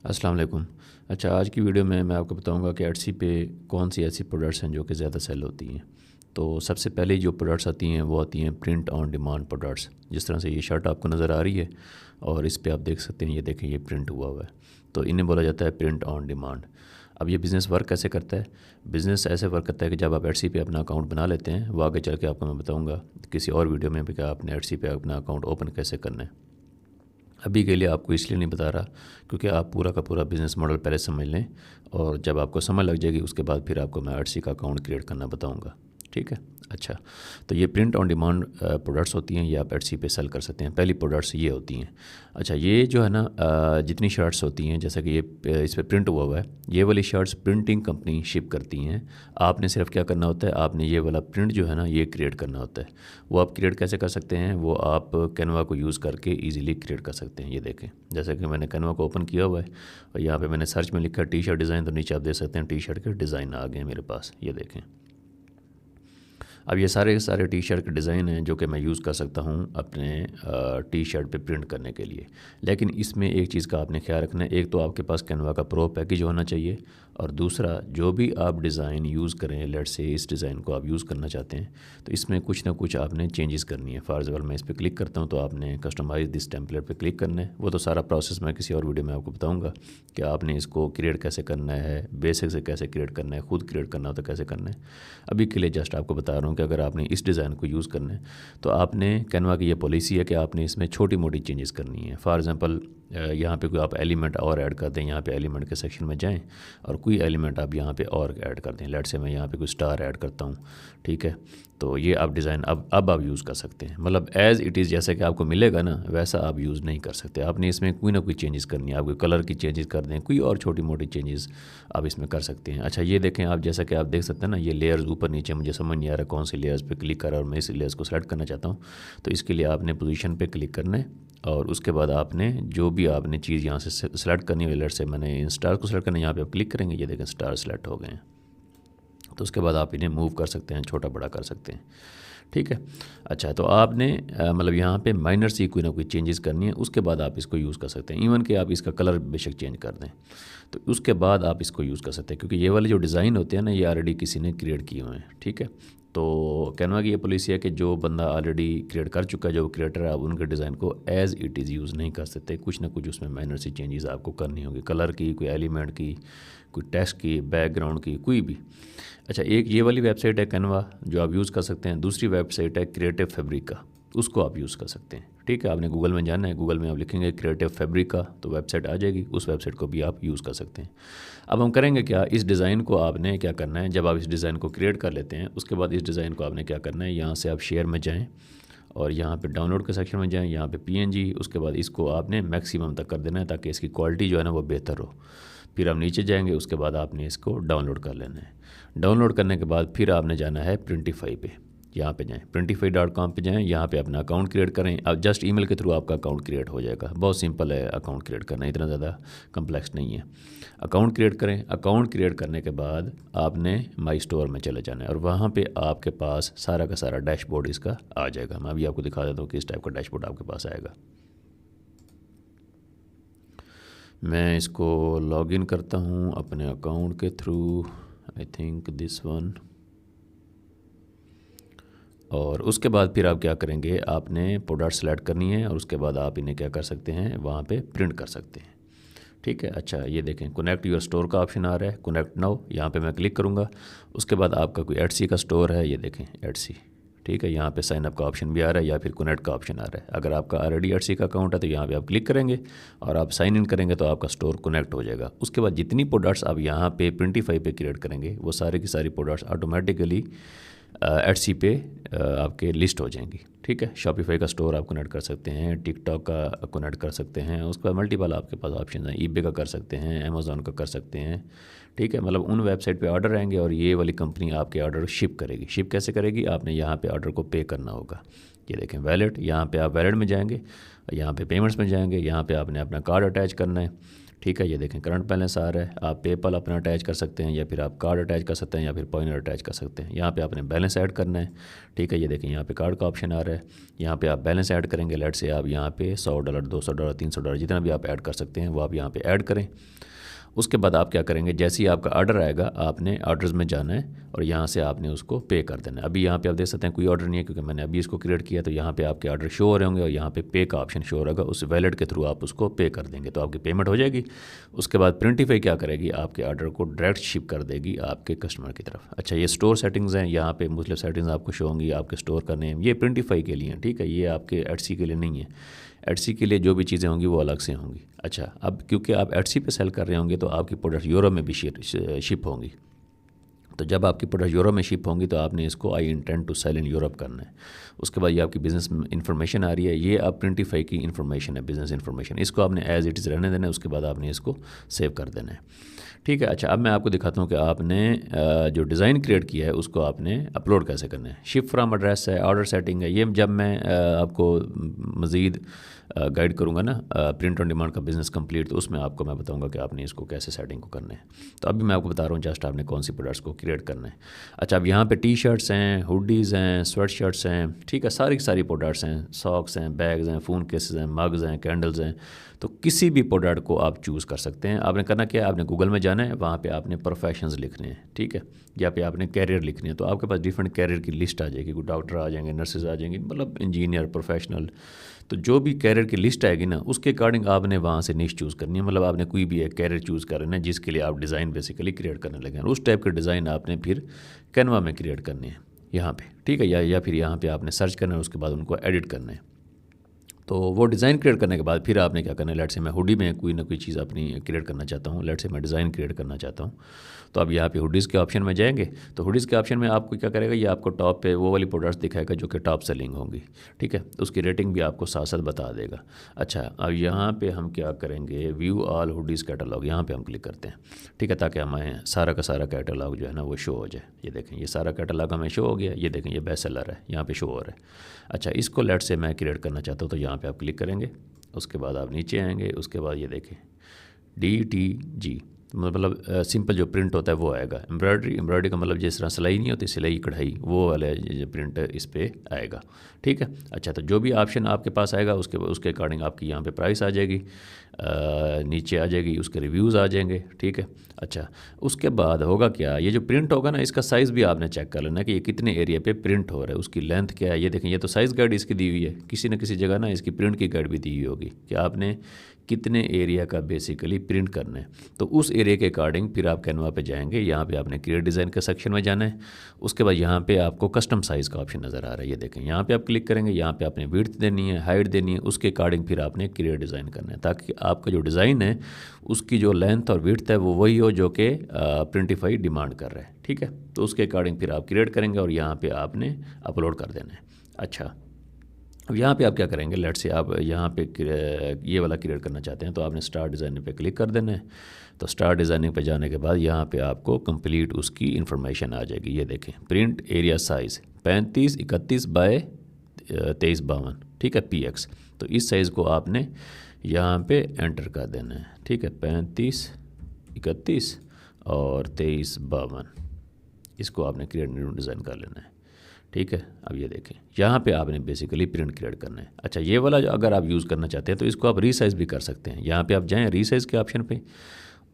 अस्सलाम वालेकुम। अच्छा, आज की वीडियो में मैं आपको बताऊंगा कि एटसी पे कौन सी ऐसी प्रोडक्ट्स हैं जो कि ज़्यादा सेल होती हैं। तो सबसे पहले जो प्रोडक्ट्स आती हैं वो आती हैं प्रिंट ऑन डिमांड प्रोडक्ट्स। जिस तरह से ये शर्ट आपको नज़र आ रही है और इस पे आप देख सकते हैं, ये देखें ये प्रिंट हुआ हुआ है, तो इन्हें बोला जाता है प्रिंट ऑन डिमांड। अब ये बिज़नेस वर्क कैसे करता है? बिज़नेस ऐसे वर्क करता है कि जब आप एटसी पे अपना अकाउंट बना लेते हैं, वो आगे चल के आपको मैं बताऊँगा किसी और वीडियो में भी कि आपने एटसी पे अपना अकाउंट ओपन कैसे करना है। अभी के लिए आपको इसलिए नहीं बता रहा क्योंकि आप पूरा का पूरा बिज़नेस मॉडल पहले समझ लें, और जब आपको समझ लग जाएगी उसके बाद फिर आपको मैं आरसी का अकाउंट क्रिएट करना बताऊंगा। ठीक है। अच्छा, तो ये प्रिंट ऑन डिमांड प्रोडक्ट्स होती हैं, ये आप एटसी पे सेल कर सकते हैं। पहली प्रोडक्ट्स ये होती हैं। अच्छा, ये जो है ना जितनी शर्ट्स होती हैं, जैसा कि ये इस पर प्रिंट हुआ हुआ है, ये वाली शर्ट्स प्रिंटिंग कंपनी शिप करती हैं। आपने सिर्फ क्या करना होता है, आपने ये वाला प्रिंट जो है ना ये क्रिएट करना होता है। वो आप क्रिएट कैसे कर सकते हैं? वो आप कैनवा को यूज़ करके ईजिली क्रिएट कर सकते हैं। ये देखें, जैसे कि मैंने कैनवा को ओपन किया हुआ है और यहाँ पे मैंने सर्च में लिखा टी शर्ट डिज़ाइन, तो नीचे आप देख सकते हैं टी शर्ट के डिज़ाइन आ गए हैं मेरे पास। ये देखें, अब ये सारे के सारे टी शर्ट के डिज़ाइन हैं जो कि मैं यूज़ कर सकता हूँ अपने टी शर्ट पे प्रिंट करने के लिए। लेकिन इसमें एक चीज़ का आपने ख्याल रखना है, एक तो आपके पास कैनवा का प्रो पैकेज होना चाहिए, और दूसरा जो भी आप डिज़ाइन यूज़ करें, लेट से इस डिज़ाइन को आप यूज़ करना चाहते हैं तो इसमें कुछ ना कुछ आपने चेंजेस करनी है। फॉर एग्जाम्पल मैं इस पर क्लिक करता हूँ तो आपने कस्टमाइज दिस टेम्पलेट पे क्लिक करना है। वो तो सारा प्रोसेस मैं किसी और वीडियो में आपको बताऊँगा कि आपने इसको क्रिएट कैसे करना है, बेसिक से कैसे क्रिएट करना है, खुद क्रिएट करना हो तो कैसे करना है। अभी के लिए जस्ट आपको बता रहा हूँ कि अगर आपने इस डिज़ाइन को यूज़ करना है तो आपने कैनवा की ये पॉलिसी है कि आपने इसमें छोटी मोटी चेंजेस करनी है। फॉर एग्जांपल यहाँ पे कोई आप एलिमेंट और ऐड कर दें, यहाँ पे एलिमेंट के सेक्शन में जाएं और कोई एलिमेंट आप यहाँ पे और ऐड कर दें। लेट से मैं यहाँ पे कोई स्टार ऐड करता हूँ, ठीक है। तो ये आप डिज़ाइन अब आप यूज़ कर सकते हैं, मतलब एज़ इट इज़ जैसा कि आपको मिलेगा ना वैसा आप यूज़ नहीं कर सकते। आपने इसमें कोई ना कोई चेंजेस करनी है, आप कोई कलर की चेंजेस कर दें, कोई और छोटी मोटी चेंजेस आप इसमें कर सकते हैं। अच्छा, ये देखें आप, जैसा कि आप देख सकते हैं ना, ये लेयर्स ऊपर नीचे, मुझे समझ नहीं आ रहा कौन सी लेयर्स पे क्लिक करा और मैं इस लेयर्स को सेलेक्ट करना चाहता हूँ। तो इसके लिए आपने पोजीशन पे क्लिक करना है और उसके बाद आपने जो भी आपने चीज़ यहाँ से सेलेक्ट करनी है, लेयर से मैंने इन स्टार को सेलेक्ट करना है, यहाँ पे आप क्लिक करेंगे, ये देखें स्टार सेलेक्ट हो गए हैं। तो उसके बाद आप इन्हें मूव कर सकते हैं, छोटा बड़ा कर सकते हैं, ठीक है। अच्छा, तो आपने मतलब यहाँ पे माइनर सी कोई ना कोई चेंजेस करनी है, उसके बाद आप इसको यूज़ कर सकते हैं। इवन कि आप इसका कलर बेशक चेंज कर दें तो उसके बाद आप इसको यूज़ कर सकते हैं, क्योंकि ये वाले जो डिज़ाइन होते हैं ना ये ऑलरेडी किसी ने क्रिएट किए हुए हैं, ठीक है। तो कैनवा की ये पॉलिसी है कि जो बंदा ऑलरेडी क्रिएट कर चुका है, जो क्रिएटर है, आप उनके डिज़ाइन को एज़ इट इज़ यूज़ नहीं कर सकते। कुछ ना कुछ उसमें माइनर सी चेंजेस आपको करनी होगी, कलर की, कोई एलिमेंट की, कोई टेक्स्ट की, बैकग्राउंड की, कोई भी। अच्छा, एक ये वाली वेबसाइट है कैनवा जो आप यूज़ कर सकते हैं। दूसरी वेबसाइट है क्रिएटिव फैब्रिका, उसको आप यूज़ कर सकते हैं, ठीक है। आपने गूगल में जाना है, गूगल में आप लिखेंगे क्रिएटिव फैब्रिका तो वेबसाइट आ जाएगी, उस वेबसाइट को भी आप यूज़ कर सकते हैं। अब हम करेंगे क्या, इस डिज़ाइन को आपने क्या करना है, जब आप इस डिज़ाइन को क्रिएट कर लेते हैं उसके बाद इस डिज़ाइन को आपने क्या करना है, यहाँ से आप शेयर में जाएँ और यहाँ पे डाउनलोड के सेक्शन में जाएँ, यहाँ पे पीएनजी, उसके बाद इसको आपने मैक्सिमम तक कर देना है ताकि इसकी क्वालिटी जो है ना वो बेहतर हो। फिर आप नीचे जाएंगे, उसके बाद आपने इसको डाउनलोड कर लेना है। डाउनलोड करने के बाद फिर आपने जाना है प्रिंटिफाई पे, यहाँ पे जाएँ printify.com पे जाएँ, यहाँ पे अपना अकाउंट क्रिएट करें। अब जस्ट ईमेल के थ्रू आपका अकाउंट क्रिएट हो जाएगा, बहुत सिंपल है अकाउंट क्रिएट करना, इतना ज़्यादा कम्प्लेक्स नहीं है। अकाउंट क्रिएट करें, अकाउंट क्रिएट करने के बाद आपने माई स्टोर में चले जाना है और वहाँ पे आपके पास सारा का सारा डैशबोर्ड इसका आ जाएगा। मैं अभी आपको दिखा देता हूँ कि इस टाइप का डैशबोर्ड आपके पास आएगा। मैं इसको लॉगिन करता हूँ अपने अकाउंट के through, I think this one. और उसके बाद फिर आप क्या करेंगे, आपने प्रोडक्ट सेलेक्ट करनी है और उसके बाद आप इन्हें क्या कर सकते हैं, वहाँ पे प्रिंट कर सकते हैं, ठीक है। अच्छा, ये देखें कनेक्ट योर स्टोर का ऑप्शन आ रहा है, कनेक्ट नाउ, यहाँ पे मैं क्लिक करूँगा। उसके बाद आपका कोई एटसी का स्टोर है, ये देखें एटसी, ठीक है। यहाँ पे साइन अप का ऑप्शन भी आ रहा है या फिर कनेक्ट का ऑप्शन आ रहा है। अगर आपका ऑलरेडी एटसी का अकाउंट है तो यहाँ पे आप क्लिक करेंगे और आप साइन इन करेंगे तो आपका स्टोर कनेक्ट हो जाएगा। उसके बाद जितनी प्रोडक्ट्स आप यहाँ पे प्रिंटिफाई पे क्रिएट करेंगे वो सारी की सारी प्रोडक्ट्स ऑटोमेटिकली एटसी पे आपके लिस्ट हो जाएंगी, ठीक है। शॉपिफाई का स्टोर आप कनेक्ट कर सकते हैं, टिकटॉक का कनेक्ट कर सकते हैं, उसके बाद मल्टीपल आपके पास ऑप्शन हैं, ईबे का कर सकते हैं, अमेज़ॉन का कर सकते हैं, ठीक है। मतलब उन वेबसाइट पे ऑर्डर आएंगे और ये वाली कंपनी आपके ऑर्डर शिप करेगी। शिप कैसे करेगी, आपने यहाँ पे ऑर्डर को पे करना होगा। ये देखें वैलेट, यहाँ पे आप वैलेट में जाएंगे, यहाँ पे पेमेंट्स में जाएंगे, यहाँ पे आपने अपना कार्ड अटैच करना है, ठीक है, ये देखें करंट बैलेंस आ रहा है। आप पेपल अपना अटैच कर सकते हैं या फिर आप कार्ड अटैच कर सकते हैं या फिर पॉइंटर अटैच कर सकते हैं। यहाँ पे आपने बैलेंस ऐड करना है। ठीक है, ये देखें यहाँ पे कार्ड का ऑप्शन आ रहा है। यहाँ पे आप बैलेंस ऐड करेंगे। लेट से आप यहाँ पे $100, $200, $300 जितना भी आप ऐड कर सकते हैं वो आप यहाँ पे ऐड करें। उसके बाद आप क्या करेंगे, जैसे ही आपका ऑर्डर आएगा आपने ऑर्डर्स में जाना है और यहाँ से आपने उसको पे कर देना है। अभी यहाँ पे आप देख सकते हैं कोई ऑर्डर नहीं है क्योंकि मैंने अभी इसको क्रिएट किया, तो यहाँ पे आपके ऑर्डर शो हो रहे होंगे और यहाँ पे पे का ऑप्शन शो होगा। उस वैलेट के थ्रू आप उसको पे कर देंगे तो आपकी पेमेंट हो जाएगी। उसके बाद प्रिंटिफाई क्या करेगी, आपके ऑर्डर को डायरेक्ट शिप कर देगी आपके कस्टमर की तरफ। अच्छा, ये स्टोर सेटिंग्स हैं, यहाँ पे मुख्तलिफ सेटिंग्स आपको शो होंगी आपके स्टोर करने। ये प्रिंटिफाई के लिए हैं, ठीक है, ये आपके एटसी के लिए नहीं है। एटसी के लिए जो भी चीज़ें होंगी वो अलग से होंगी। अच्छा, अब क्योंकि आप एटसी पे सेल कर रहे होंगे तो आपकी प्रोडक्ट यूरोप में भी शिप होंगी। तो जब आपकी प्रोडक्ट यूरोप में शिप होंगी तो आपने इसको I intend to sell in Europe करना है। उसके बाद ये आपकी बिज़नेस इन्फॉर्मेशन आ रही है, ये आप प्रिंटिफाई की इन्फॉर्मेशन है, बिज़नेस इन्फॉर्मेशन। इसको आपने एज इट इज़ रहने देना है, उसके बाद आपने इसको सेव कर देना है। ठीक है। अच्छा, अब मैं आपको दिखाता हूँ कि आपने जो डिज़ाइन क्रिएट किया है उसको आपने अपलोड कैसे करना है। शिप फ्रॉम एड्रेस है, ऑर्डर सेटिंग है, ये जब मैं आपको मज़ीद गाइड करूँगा ना प्रिंट ऑन डिमांड का बिज़नेस कंप्लीट, तो उसमें आपको मैं बताऊँगा कि आपने इसको कैसे सेटिंग को करना है। तो अभी मैं आपको बता रहा हूँ जस्ट आपने कौन सी प्रोडक्ट्स को क्रिएट करना है। अच्छा, अब यहाँ पे टी शर्ट्स हैं, हुडीज़ हैं, स्वेट शर्ट्स हैं, ठीक है, सारी प्रोडक्ट्स हैं, सॉक्स हैं, बैग्स हैं, फ़ोन केसेस हैं, मग्स हैं, कैंडल्स हैं। तो किसी भी प्रोडक्ट को आप चूज़ कर सकते हैं। आपने करना क्या है, आपने गूगल में जाना है, वहाँ पे आपने प्रोफेशंस लिखने हैं, ठीक है, या पे आपने कैरियर लिखने हैं। तो आपके पास डिफरेंट कैरियर की लिस्ट आ जाएगी, कोई डॉक्टर आ जाएंगे, नर्सेज आ जाएंगी, मतलब इंजीनियर, प्रोफेशनल। तो जो भी कैरियर की लिस्ट आएगी ना, उसके अकॉर्डिंग आपने वहाँ से निश चूज़ करनी है। मतलब आपने कोई भी एक कैरियर चूज़ कर रहे हैं जिसके लिए आप डिज़ाइन बेसिकली क्रिएट करने लगे हैं, उस टाइप के डिज़ाइन आपने फिर कैनवा में क्रिएट करने हैं यहाँ पे, ठीक है, या फिर यहाँ पे आपने सर्च करना है, उसके बाद उनको एडिट करना है। तो वो डिज़ाइन क्रिएट करने के बाद फिर आपने क्या करना है, लेट से मैं हुडी में कोई ना कोई चीज़ अपनी क्रिएट करना चाहता हूँ, लेट से मैं डिज़ाइन क्रिएट करना चाहता हूँ। तो अब यहाँ पे हुडीज़ के ऑप्शन में जाएंगे, तो हुडीज़ के ऑप्शन में आपको क्या करेगा, ये आपको टॉप पे वो वाली प्रोडक्ट्स दिखाएगा जो कि टॉप सेलिंग होंगी, ठीक है, तो उसकी रेटिंग भी आपको साथ साथ बता देगा। अच्छा, अब यहाँ पे हम क्या करेंगे, व्यू ऑल हुडीज़ कैटलॉग, यहाँ पे हम क्लिक करते हैं, ठीक है, ताकि हमें सारा का सारा कैटलॉग जो है ना वो शो हो जाए। ये देखें, ये सारा कैटलॉग हमें शो हो गया। ये देखें, ये बेस्ट सेलर है, यहाँ पे शो हो रहा है। अच्छा, इसको लेट से मैं क्रिएट करना चाहता हूँ, तो यहाँ पे आप क्लिक करेंगे, उसके बाद आप नीचे आएंगे, उसके बाद ये देखें DTG, मतलब सिंपल जो प्रिंट होता है वो आएगा। एम्ब्रॉयडरी का मतलब जिस तरह सिलाई नहीं होती, सिलाई कढ़ाई, वो वाला प्रिंट इस पर आएगा, ठीक है। अच्छा, तो जो भी ऑप्शन आपके पास आएगा उसके अकॉर्डिंग आपकी यहाँ पे प्राइस आ जाएगी, नीचे आ जाएगी, उसके रिव्यूज़ आ जाएंगे, ठीक है। अच्छा, उसके बाद होगा क्या, ये जो प्रिंट होगा ना, इसका साइज़ भी आपने चेक कर लेना कि ये कितने एरिया पे प्रिंट हो रहा है, उसकी लेंथ क्या है। ये देखें, ये तो साइज़ गाइड इसकी दी हुई है, किसी न किसी जगह ना इसकी प्रिंट की गाइड भी दी हुई होगी कि आपने कितने एरिया का बेसिकली प्रिंट करना है। तो उस एरिया के अकॉर्डिंग फिर आप कैनवा पे जाएंगे, यहाँ पे आपने क्रिएट डिज़ाइन के सेक्शन में जाना है। उसके बाद यहाँ पे आपको कस्टम साइज़ का ऑप्शन नज़र आ रहा है, ये देखें, यहाँ पे आप क्लिक करेंगे, यहाँ पे आपने विड्थ देनी है, हाइट देनी है, उसके अकॉर्डिंग फिर आपने क्रिएट डिज़ाइन करना है, ताकि आपका जो डिज़ाइन है उसकी जो लेंथ और विड्थ है वो वही हो जो कि प्रिंटिफाई डिमांड कर रहा है, ठीक है। तो उसके अकॉर्डिंग फिर आप क्रिएट करेंगे और यहाँ पर आपने अपलोड कर देना है। अच्छा, अब यहाँ पे आप क्या करेंगे, लेट से आप यहाँ पे ये वाला क्रिएट करना चाहते हैं, तो आपने स्टार्ट डिज़ाइनिंग पे क्लिक कर देना है। तो स्टार्ट डिज़ाइनिंग पे जाने के बाद यहाँ पे आपको कंप्लीट उसकी इन्फॉर्मेशन आ जाएगी। ये देखें, print area size 35x31 bye 23x52, ठीक है, PX। तो इस साइज़ को आपने यहाँ पे एंटर कर देना है, ठीक है, 35x31 और 23x52, इसको आपने क्रिएट न्यू डिज़ाइन कर लेना है, ठीक है। अब ये देखें, यहाँ पे आपने बेसिकली प्रिंट क्रिएट करना है। अच्छा, ये वाला जो अगर आप यूज़ करना चाहते हैं तो इसको आप रीसाइज़ भी कर सकते हैं। यहाँ पे आप जाएं रीसाइज़ के ऑप्शन पे,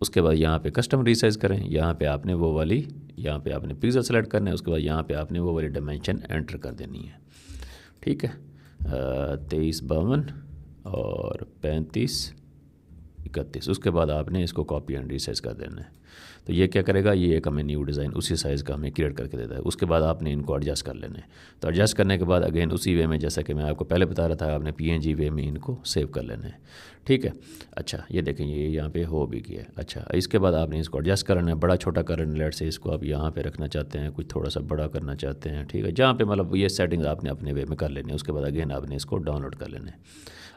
उसके बाद यहाँ पे कस्टम रीसाइज़ करें, यहाँ पे आपने वो वाली, यहाँ पे आपने पिक्सल सेलेक्ट करना है, उसके बाद यहाँ पे आपने वो वाली डायमेंशन एंटर कर देनी है, ठीक है, 23x52 और 35x31। उसके बाद आपने इसको कॉपी एंड रीसाइज़ कर देना है। तो ये क्या करेगा, ये एक हमें न्यू डिज़ाइन उसी साइज़ का हमें क्रिएट करके देता है। उसके बाद आपने इनको एडजस्ट कर लेना है। तो एडजस्ट करने के बाद अगेन उसी वे में, जैसा कि मैं आपको पहले बता रहा था, आपने PNG वे में इनको सेव कर लेना है, ठीक है। अच्छा, ये देखें, ये यहाँ पे हो भी गया। अच्छा, इसके बाद आपने इसको एडजस्ट करना है, बड़ा छोटा करना है। लेट से इसको आप यहाँ पे रखना चाहते हैं, कुछ थोड़ा सा बड़ा करना चाहते हैं, ठीक है, जहाँ पे मतलब ये सेटिंग्स आपने अपने वे में कर लेनी है। उसके बाद अगेन आपने इसको डाउनलोड कर लेना है।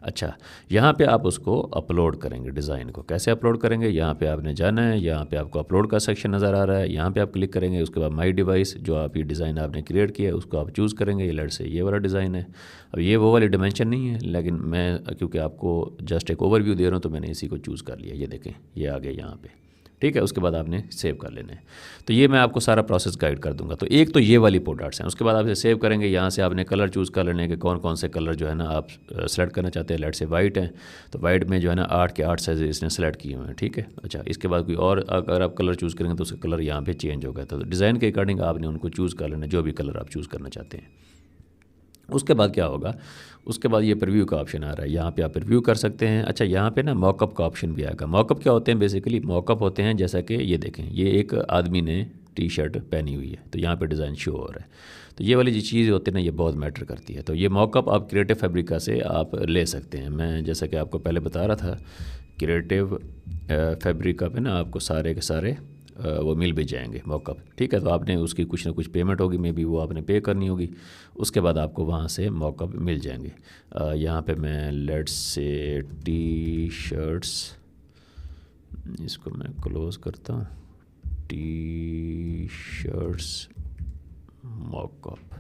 अच्छा, यहाँ पे आप उसको अपलोड करेंगे, डिज़ाइन को कैसे अपलोड करेंगे, यहाँ पे आपने जाना है, यहाँ पे आपको अपलोड का सेक्शन नज़र आ रहा है, यहाँ पे आप क्लिक करेंगे। उसके बाद माई डिवाइस, जो आप ये डिज़ाइन आपने क्रिएट किया है उसको आप चूज़ करेंगे। ये लेट से ये वाला डिज़ाइन है। अब ये वो वाली डिमेंशन नहीं है, लेकिन मैं क्योंकि आपको जस्ट एक ओवरव्यू दे रहा हूँ तो मैंने इसी को चूज़ कर लिया। ये देखें ये आ गया यहाँ पे, ठीक है। उसके बाद आपने सेव कर लेना है। तो ये मैं आपको सारा प्रोसेस गाइड कर दूंगा। तो एक तो ये वाली प्रोडक्ट्स हैं। उसके बाद आप इसे सेव करेंगे। यहाँ से आपने कलर चूज़ कर लेने के कौन कौन से कलर जो है ना आप सेलेक्ट करना चाहते हैं। लेट से वाइट है तो वाइट में जो है ना 8 के 8 साइज इसने सेलेक्ट किए हुए हैं, ठीक है। अच्छा, इसके बाद कोई और अगर आप कलर चूज़ करेंगे तो उसका कलर यहाँ पर चेंज होगा। तो डिज़ाइन के अकॉर्डिंग आपने उनको चूज़ कर लेना, जो भी कलर आप चूज़ करना चाहते हैं। उसके बाद क्या होगा, उसके बाद ये प्रीव्यू का ऑप्शन आ रहा है। यहाँ पे आप प्रीव्यू कर सकते हैं। अच्छा, यहाँ पे ना मॉकअप का ऑप्शन भी आएगा। मॉकअप क्या होते हैं, बेसिकली मॉकअप होते हैं जैसा कि ये देखें, ये एक आदमी ने टी शर्ट पहनी हुई है तो यहाँ पे डिज़ाइन शो हो रहा है। तो ये वाली जो चीज़ होती है ना, ये बहुत मैटर करती है। तो ये मॉकअप आप क्रिएटिव फैब्रिका से आप ले सकते हैं। मैं जैसा कि आपको पहले बता रहा था, क्रिएटिव फैब्रिका पे ना आपको सारे के सारे वो मिल भी जाएंगे मॉकअप, ठीक है। तो आपने उसकी कुछ ना कुछ पेमेंट होगी, मे बी वो आपने पे करनी होगी। उसके बाद आपको वहाँ से मॉकअप मिल जाएंगे। यहाँ पे मैं लेट्स से टी शर्ट्स, इसको मैं क्लोज़ करता हूँ, टी शर्ट्स मॉकअप,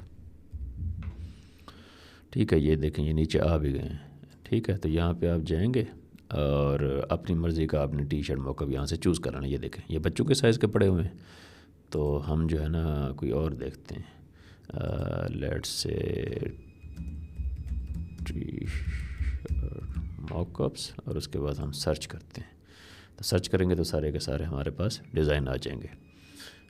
ठीक है। ये देखें ये नीचे आ भी गए हैं, ठीक है। तो यहाँ पे आप जाएंगे और अपनी मर्ज़ी का आपने टी शर्ट मॉकअप यहाँ से चूज़ कराना। ये देखें ये बच्चों के साइज़ के पड़े हुए हैं। तो हम जो है ना कोई और देखते हैं, let's say T shirt mockups, और उसके बाद हम सर्च करते हैं। तो सर्च करेंगे तो सारे के सारे हमारे पास डिज़ाइन आ जाएंगे।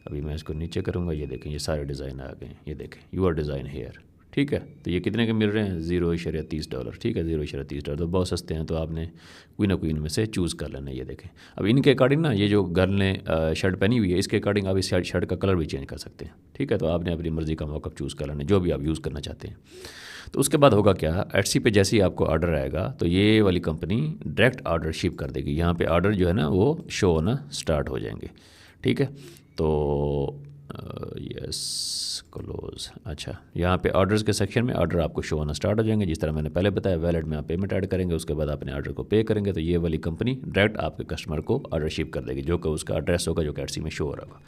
अभी मैं इसको नीचे करूँगा, ये देखें ये सारे डिज़ाइन आ गए हैं। ये देखें यूर डिज़ाइन हेयर, ठीक है। तो ये कितने के मिल रहे हैं, $0.30, ठीक है। $0.30 तो बहुत सस्ते हैं। तो आपने कोई ना कोई इनमें से चूज़ कर लेना है। ये देखें अब इनके अकॉर्डिंग ना, ये जो गर्ल ने शर्ट पहनी हुई है इसके अकॉर्डिंग आप इस शर्ट का कलर भी चेंज कर सकते हैं, ठीक है। तो आपने अपनी मर्ज़ी का मॉकअप चूज़ कर लेना है, जो भी आप यूज़ करना चाहते हैं। तो उसके बाद होगा क्या, एटसी पे जैसे ही आपको ऑर्डर आएगा तो ये वाली कंपनी डायरेक्ट ऑर्डर शिप कर देगी। यहाँ पे ऑर्डर जो है ना वो शो होना स्टार्ट हो जाएंगे, ठीक है। तो यस क्लोज, अच्छा यहाँ पे ऑर्डर्स के सेक्शन में ऑर्डर आपको शो होना स्टार्ट हो जाएंगे। जिस तरह मैंने पहले बताया, वैलेट में आप पेमेंट ऐड करेंगे, उसके बाद अपने ऑर्डर को पे करेंगे तो ये वाली कंपनी डायरेक्ट आपके कस्टमर को ऑर्डर शिप कर देगी, जो कि उसका एड्रेस होगा जो कि एटसी में शो हो रहा होगा।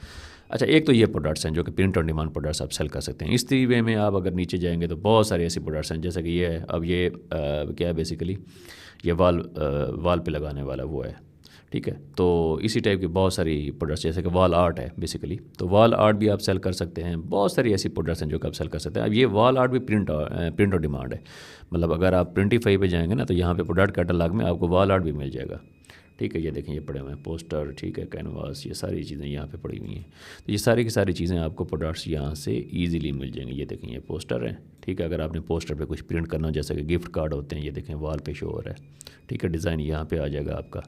अच्छा, एक तो ये प्रोडक्ट्स हैं जो कि प्रिंट ऑन डिमांड प्रोडक्ट्स आप सेल कर सकते हैं। इस तरीके में आप अगर नीचे जाएंगे तो बहुत सारे ऐसे प्रोडक्ट्स हैं, जैसे कि ये है। अब ये क्या है, बेसिकली ये वाल पे लगाने वाला वो है, ठीक है। तो इसी टाइप की बहुत सारी प्रोडक्ट्स, जैसे कि वॉल आर्ट है बेसिकली, तो वॉल आर्ट भी आप सेल कर सकते हैं। बहुत सारी ऐसी प्रोडक्ट्स हैं जो कि आप सेल कर सकते हैं। अब ये वॉल आर्ट भी प्रिंट ऑन डिमांड है। मतलब अगर आप प्रिंटिफाई पे जाएंगे ना तो यहाँ पे प्रोडक्ट कैटलॉग में आपको वॉल आर्ट भी मिल जाएगा, ठीक है। ये देखें ये पड़े हुए हैं पोस्टर, ठीक है, कैनवास, ये सारी चीज़ें यहाँ पे पड़ी हुई हैं। तो ये सारी की सारी चीज़ें आपको प्रोडक्ट्स यहाँ से ईजिली मिल जाएंगे। ये देखें ये पोस्टर है, ठीक है। अगर आपने पोस्टर पे कुछ प्रिंट करना हो, जैसे कि गिफ्ट कार्ड होते हैं, ये देखें वॉल पे शो हो रहा है, ठीक है। डिज़ाइन यहाँ पे आ जाएगा आपका।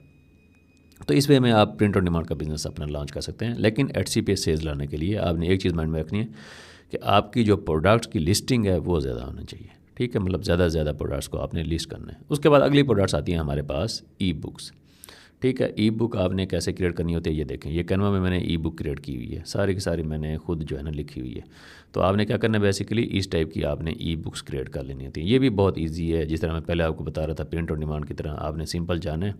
तो इस वे में आप प्रिंट ऑन डिमांड का बिज़नेस अपना लॉन्च कर सकते हैं। लेकिन एटसी पे सेल्स लाने के लिए आपने एक चीज़ माइंड में रखनी है कि आपकी जो प्रोडक्ट्स की लिस्टिंग है वो ज़्यादा होना चाहिए, ठीक है। मतलब ज़्यादा से ज़्यादा प्रोडक्ट्स को आपने लिस्ट करना है। उसके बाद अगली प्रोडक्ट्स आती हैं हमारे पास ई बुक्स, ठीक है। ई बुक आपने कैसे क्रिएट करनी होती है, ये देखें ये कैनवा में मैंने ई बुक क्रिएट की हुई है, सारी की सारी मैंने खुद जो है ना लिखी हुई है। तो आपने क्या करना है, बेसिकली इस टाइप की आपने ई बुक्स क्रिएट कर लेनी होती है। ये भी बहुत ईजी है, जिस तरह मैं पहले आपको बता रहा था प्रिंट ऑन डिमांड की तरह। आपने सिंपल जाना है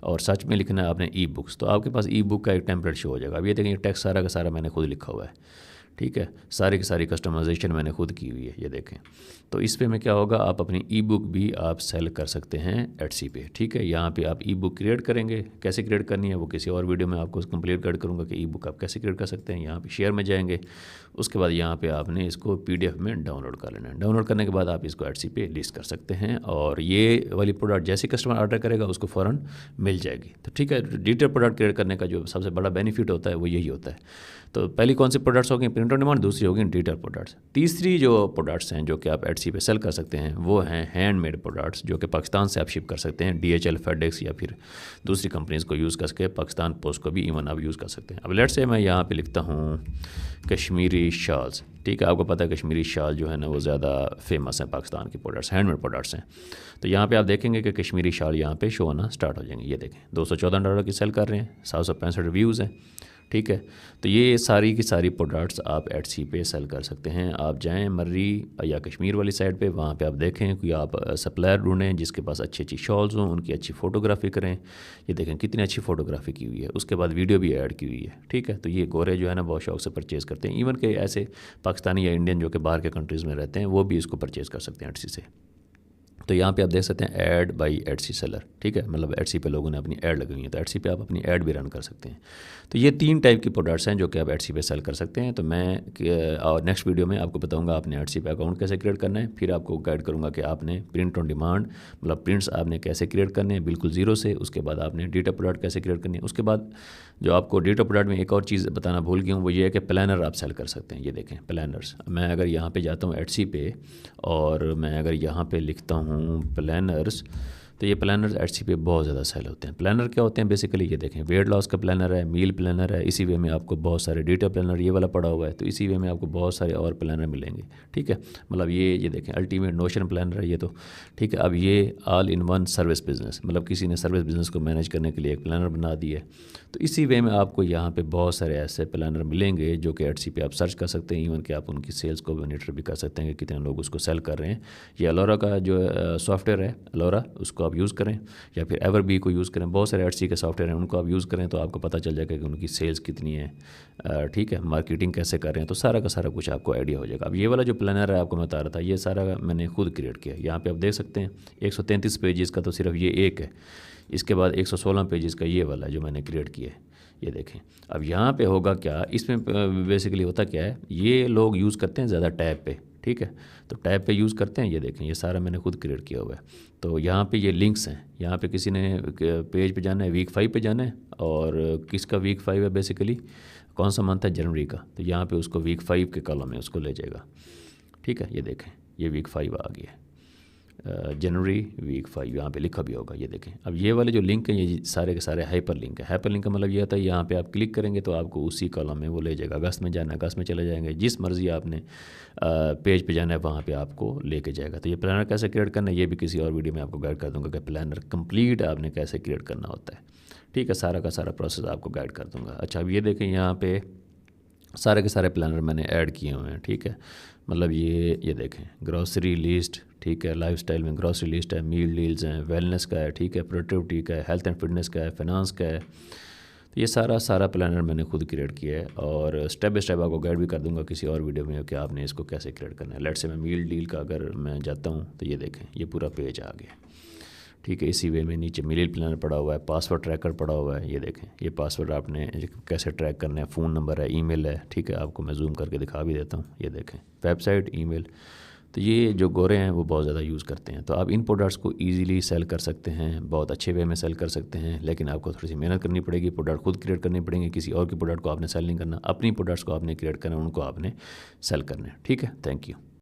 और सर्च में लिखना है आपने ई बुक्स, तो आपके पास ई बुक का एक टेम्पलेट शो हो जाएगा। अब ये देखें ये टेक्स्ट सारा का सारा मैंने खुद लिखा हुआ है, ठीक है। सारी की सारी कस्टमाइजेशन मैंने खुद की हुई है, ये देखें। तो इस पे में क्या होगा, आप अपनी ई बुक भी आप सेल कर सकते हैं एटसी पे, ठीक है। यहाँ पे आप ई बुक क्रिएट करेंगे, कैसे क्रिएट करनी है वो किसी और वीडियो में आपको कंप्लीट कर करूँगा कि ई बुक आप कैसे क्रिएट कर सकते हैं। यहाँ पे शेयर में जाएंगे, उसके बाद यहाँ पे आपने इसको PDF में डाउनलोड कर लेना है। डाउनलोड करने के बाद आप इसको एटसी पे लिस्ट कर सकते हैं और ये वाली प्रोडक्ट जैसे कस्टमर ऑर्डर करेगा उसको फ़ौरन मिल जाएगी। तो ठीक है, डिजिटल प्रोडक्ट क्रिएट करने का जो सबसे बड़ा बेनिफिट होता है वो यही होता है। तो पहली कौन सी प्रोडक्ट्स होगी, प्रिंट ऑन डिमांड, दूसरी होगी डिजिटल प्रोडक्ट्स। तीसरी जो प्रोडक्ट्स हैं जो कि आप एटसी पे सेल कर सकते हैं वो हैं हैंडमेड प्रोडक्ट्स, जो कि पाकिस्तान से आप शिप कर सकते हैं। DHL, FedEx या फिर दूसरी कंपनीज़ को यूज़ करके पाकिस्तान पोस्ट को भी इवन आप यूज़ कर सकते हैं। अब लेट्स से मैं यहाँ पे लिखता हूँ कश्मीरी शॉल्स, ठीक है। आपको पता है कश्मीरी शॉल जो है ना वो ज़्यादा फेमस है पाकिस्तान की प्रोडक्ट्स, हैंडमेड प्रोडक्ट्स हैं। तो यहाँ पे आप देखेंगे कि कश्मीरी शॉल यहाँ पे शो होना स्टार्ट हो जाएंगे। ये देखें $214 की सेल कर रहे हैं, 765 रिव्यूज़ हैं, ठीक है। तो ये सारी की सारी प्रोडक्ट्स आप एटसी पे सेल कर सकते हैं। आप जाएं मर्री या कश्मीर वाली साइड पे, वहाँ पे आप देखें कोई आप सप्लायर ढूंढें जिसके पास अच्छी अच्छी शॉल्स हों, उनकी अच्छी फ़ोटोग्राफी करें। ये देखें कितनी अच्छी फ़ोटोग्राफी की हुई है, उसके बाद वीडियो भी ऐड की हुई है, ठीक है। तो ये गोरे जो है ना बहुत शौक से परचेज़ करते हैं। इवन के ऐसे पाकिस्तानी या इंडियन जो कि बाहर के कंट्रीज़ में रहते हैं वो भी इसको परचेज़ कर सकते हैं एटसी से। तो यहाँ पे आप देख सकते हैं ऐड बाई एटसी सेलर, ठीक है, मतलब एटसी पे लोगों ने अपनी ऐड लगी हुई है, तो एटसी पे आप अपनी ऐड भी रन कर सकते हैं। तो ये 3 टाइप की प्रोडक्ट्स हैं जो कि आप एटसी पे सेल कर सकते हैं। तो मैं और नेक्स्ट वीडियो में आपको बताऊंगा आपने एटसी पे अकाउंट कैसे क्रिएट करना है, फिर आपको गाइड करूँगा कि आपने प्रिंट ऑन डिमांड मतलब प्रिंट्स आपने कैसे क्रिएट करने हैं बिल्कुल ज़ीरो से, उसके बाद आपने डिजिटल प्रोडक्ट कैसे क्रिएट करनी है। उसके बाद जो आपको डिजिटल प्रोडक्ट में एक और चीज़ बताना भूल गया हूँ, वो ये है कि प्लानर आप सेल कर सकते हैं। ये देखें प्लानर्स, मैं अगर यहाँ पे जाता हूँ एटसी पे और मैं अगर यहाँ पे लिखता हूँ प्लानर्स, तो ये प्लानर्स एटसी पे बहुत ज़्यादा सेल होते हैं। प्लानर क्या होते हैं बेसिकली, ये देखें वेट लॉस का प्लानर है, मील प्लानर है, इसी वे में आपको बहुत सारे डिजिटल प्लानर ये वाला पड़ा हुआ है, तो इसी वे में आपको बहुत सारे और प्लानर मिलेंगे, ठीक है। मतलब ये देखें अल्टीमेट नोशन प्लानर है ये तो, ठीक है। अब ये all in one service business, मतलब किसी ने सर्विस बिजनेस को मैनेज करने के लिए एक प्लानर बना दी है। तो इसी वे में आपको यहाँ पे बहुत सारे ऐसे प्लानर मिलेंगे जो कि एटसी पे आप सर्च कर सकते हैं। इवन कि आप उनकी सेल्स को मॉनिटर भी कर सकते हैं कि कितने लोग उसको सेल कर रहे हैं। ये अलोरा का जो सॉफ्टवेयर है अलोरा, उसको आप यूज़ करें या फिर एवरबी को यूज़ करें, बहुत सारे एटसी के सॉफ्टवेयर हैं उनको आप यूज़ करें तो आपको पता चल जाएगा कि उनकी सेल्स कितनी है, ठीक है, मार्केटिंग कैसे कर रहे हैं, तो सारा का सारा कुछ आपको आइडिया हो जाएगा। अब ये वाला जो प्लानर है आपको मैं बता रहा था, ये सारा मैंने खुद क्रिएट किया। यहाँ पे आप देख सकते हैं 133 पेजेस का तो सिर्फ ये एक है, इसके बाद 116 पेजेस का ये वाला है जो मैंने क्रिएट किया है। ये देखें अब यहाँ पे होगा क्या, इसमें बेसिकली होता क्या है, ये लोग यूज़ करते हैं ज़्यादा टैब पे, ठीक है, तो टैब पे यूज़ करते हैं। ये देखें ये सारा मैंने खुद क्रिएट किया हुआ है। तो यहाँ पे ये लिंक्स हैं, यहाँ पे किसी ने पेज पे जाना है, वीक 5 पे जाना है, और किसका वीक 5 है बेसिकली, कौन सा मंथ है, जनवरी का, तो यहाँ पे उसको वीक 5 के कॉलम में उसको ले जाएगा, ठीक है। ये देखें ये वीक 5 आ गया, जनवरी वीक 5 यहाँ पे लिखा भी होगा। ये देखें अब ये वाले जो लिंक हैं ये सारे के सारे हाइपर लिंक है। हाइपर लिंक का मतलब ये होता है यहाँ पे आप क्लिक करेंगे तो आपको उसी कॉलम में वो ले जाएगा। अगस्त में जाना है अगस्त में चले जाएंगे, जिस मर्ज़ी आपने पेज पे जाना है वहाँ पे आपको लेके जाएगा। तो ये प्लानर कैसे क्रिएट करना है ये भी किसी और वीडियो में आपको गाइड कर दूँगा कि प्लानर कंप्लीट आपने कैसे क्रिएट करना होता है, ठीक है। सारा का सारा प्रोसेस आपको गाइड कर दूँगा। अच्छा अब ये देखें यहाँ पे सारे के सारे प्लानर मैंने ऐड किए हुए हैं, ठीक है। मतलब ये देखें ग्रॉसरी लिस्ट, ठीक है, लाइफस्टाइल में ग्रॉसरी लिस्ट है, मील डील्स हैं, वेलनेस का है, ठीक है, प्रोडक्टिविटी का है, हेल्थ एंड फिटनेस का है, फाइनेंस का है। तो ये सारा प्लानर मैंने खुद क्रिएट किया है और स्टेप बाय स्टेप आपको गाइड भी कर दूंगा किसी और वीडियो में कि आपने इसको कैसे क्रिएट करना है। लेट से मैं मील डील का अगर मैं जाता हूँ तो ये देखें ये पूरा पेज आ गया, ठीक है। इसी वे में नीचे मील प्लानर पड़ा हुआ है, पासवर्ड ट्रैकर पड़ा हुआ है। ये देखें ये पासवर्ड आपने कैसे ट्रैक करना है, फ़ोन नंबर है, ईमेल है, ठीक है, आपको मैं जूम करके दिखा भी देता हूँ। ये देखें वेबसाइट, ईमेल। तो ये जो गोरे हैं वो बहुत ज़्यादा यूज़ करते हैं। तो आप इन प्रोडक्ट्स को इजीली सेल कर सकते हैं, बहुत अच्छे वे में सेल कर सकते हैं, लेकिन आपको थोड़ी सी मेहनत करनी पड़ेगी। प्रोडक्ट खुद क्रिएट करनी पड़ेंगे, किसी और की प्रोडक्ट को आपने सेल नहीं करना, अपनी प्रोडक्ट्स को आपने क्रिएट करना, उनको आपने सेल करना है, ठीक है। Thank you.